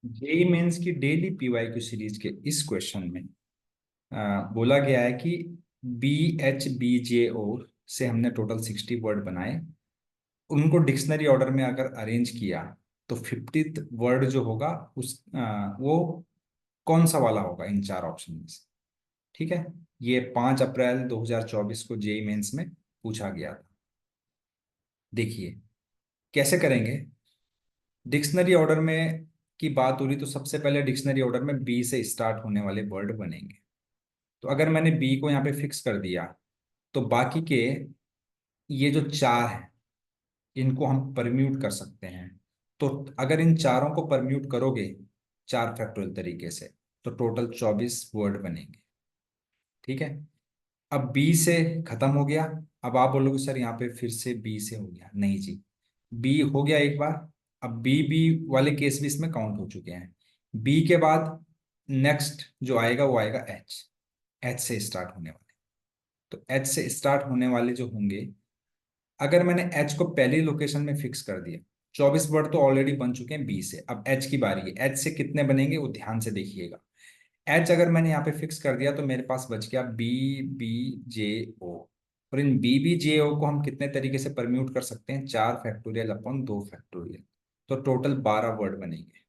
JEE mains की daily PYQ series के इस क्वेश्चन में बोला गया है कि BHBJO से हमने टोटल 60 वर्ड बनाए। उनको डिक्शनरी ऑर्डर में अगर अरेंज किया तो 50th वर्ड जो होगा वो कौन सा वाला होगा इन चार ऑप्शन में से। ठीक है। ये 5 अप्रैल 2024 को जेई मेंस में पूछा गया था। देखिए कैसे करेंगे। डिक्शनरी ऑर्डर में की बात हो रही तो सबसे पहले डिक्शनरी ऑर्डर में बी से स्टार्ट होने वाले वर्ड बनेंगे। तो अगर मैंने बी को यहाँ पे फिक्स कर दिया तो बाकी के ये जो चार हैं इनको हम परम्यूट कर सकते हैं। तो अगर इन चारों को परम्यूट करोगे 4 फैक्टोरियल तरीके से तो टोटल 24 वर्ड बनेंगे। ठीक है। अब बी से खत्म हो गया। अब आप बोलोगे सर यहाँ पे फिर से बी से हो गया, नहीं जी। बी हो गया एक बार। अब बी वाले केस भी इसमें काउंट हो चुके हैं। बी के बाद नेक्स्ट जो आएगा वो आएगा एच। एच से स्टार्ट होने वाले। तो एच से स्टार्ट होने वाले जो होंगे, अगर मैंने एच को पहली लोकेशन में फिक्स कर दिया, 24 वर्ड तो ऑलरेडी बन चुके हैं बी से। अब एच की बारी है, एच से कितने बनेंगे वो ध्यान से देखिएगा। एच अगर मैंने यहाँ पे फिक्स कर दिया तो मेरे पास बच गया BBJO। और इन BBJO को हम कितने तरीके से परम्यूट कर सकते हैं, 4 फैक्टोरियल अपॉन 2 फैक्टोरियल। तो टोटल 12 वर्ड बनेंगे।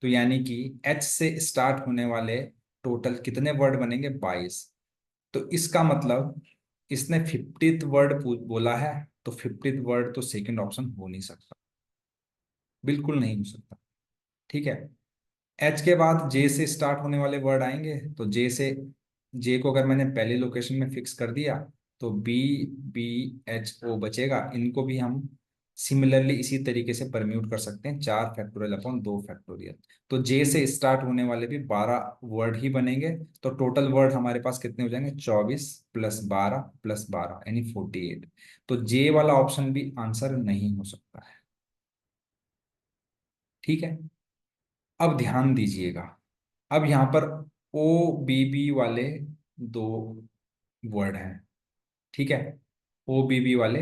तो यानी कि एच से स्टार्ट होने वाले टोटल कितने वर्ड बनेंगे, 22। तो इसका मतलब इसने 50th वर्ड बोला है। तो 50th वर्ड तो सेकंड ऑप्शन हो नहीं सकता, बिल्कुल नहीं हो सकता। ठीक है। एच के बाद जे से स्टार्ट होने वाले वर्ड आएंगे। तो जे को अगर मैंने पहली लोकेशन में फिक्स कर दिया तो BBHO बचेगा। इनको भी हम सिमिलरली इसी तरीके से परम्यूट कर सकते हैं, 4 फैक्टोरियल अपॉन 2 फैक्टोरियल। तो जे से स्टार्ट होने वाले भी 12 वर्ड ही बनेंगे। तो टोटल वर्ड हमारे पास कितने हो जाएंगे, 24 + 12 + 12 यानी 48। तो जे वाला ऑप्शन भी आंसर नहीं हो सकता है। ठीक है। अब ध्यान दीजिएगा। अब यहाँ पर OBB वाले 2 वर्ड हैं। ठीक है। OBB वाले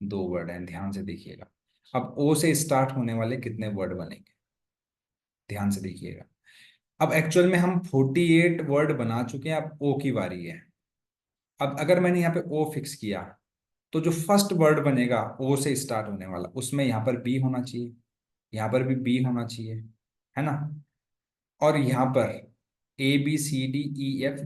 2 वर्ड हैं, ध्यान से देखिएगा। अब ओ से स्टार्ट होने वाले कितने वर्ड बनेंगे, ध्यान से देखिएगा। अब एक्चुअल में हम 48 वर्ड बना चुके हैं, अब ओ की बारी है। अब अगर मैंने यहाँ पे ओ फिक्स किया तो जो फर्स्ट वर्ड बनेगा ओ से स्टार्ट होने वाला, उसमें यहाँ पर बी होना चाहिए, यहाँ पर भी बी होना चाहिए, है ना। और यहाँ पर ABCDEFGHIJ।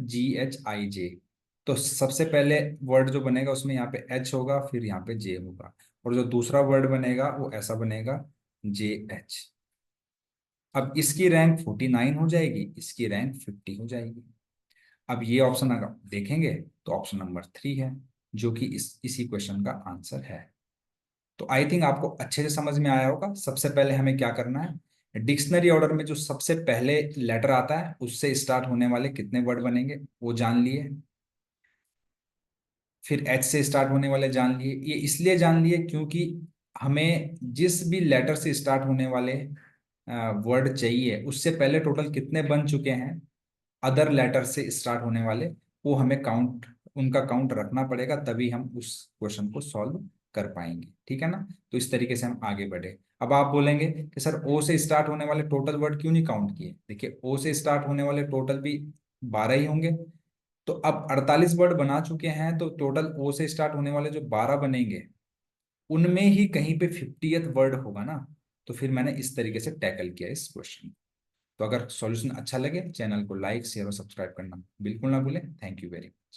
तो सबसे पहले वर्ड जो बनेगा उसमें यहाँ पे एच होगा, फिर यहाँ पे जे होगा। और जो दूसरा वर्ड बनेगा वो ऐसा बनेगा, JH। अब इसकी रैंक 49 हो जाएगी, इसकी रैंक 50 हो जाएगी। अब ये ऑप्शन अगर देखेंगे तो ऑप्शन नंबर 3 है, जो कि इसी क्वेश्चन का आंसर है। तो आई थिंक आपको अच्छे से समझ में आया होगा। सबसे पहले हमें क्या करना है, डिक्शनरी ऑर्डर में जो सबसे पहले लेटर आता है उससे स्टार्ट होने वाले कितने वर्ड बनेंगे वो जान लिए। फिर एच से स्टार्ट होने वाले जान लिए। ये इसलिए जान लिए क्योंकि हमें जिस भी लेटर से स्टार्ट होने वाले वर्ड चाहिए उससे पहले टोटल कितने बन चुके हैं अदर लेटर से स्टार्ट होने वाले, वो हमें काउंट, उनका काउंट रखना पड़ेगा, तभी हम उस क्वेश्चन को सॉल्व कर पाएंगे। ठीक है ना। तो इस तरीके से हम आगे बढ़े। अब आप बोलेंगे कि सर ओ से स्टार्ट होने वाले टोटल वर्ड क्यों नहीं काउंट किए। देखिए ओ से स्टार्ट होने वाले टोटल भी 12 ही होंगे। तो अब 48 वर्ड बना चुके हैं तो टोटल ओ से स्टार्ट होने वाले जो 12 बनेंगे उनमें ही कहीं पे 50th वर्ड होगा ना। तो फिर मैंने इस तरीके से टैकल किया इस क्वेश्चन। तो अगर सॉल्यूशन अच्छा लगे चैनल को लाइक शेयर और सब्सक्राइब करना बिल्कुल ना भूलें। Thank you very much.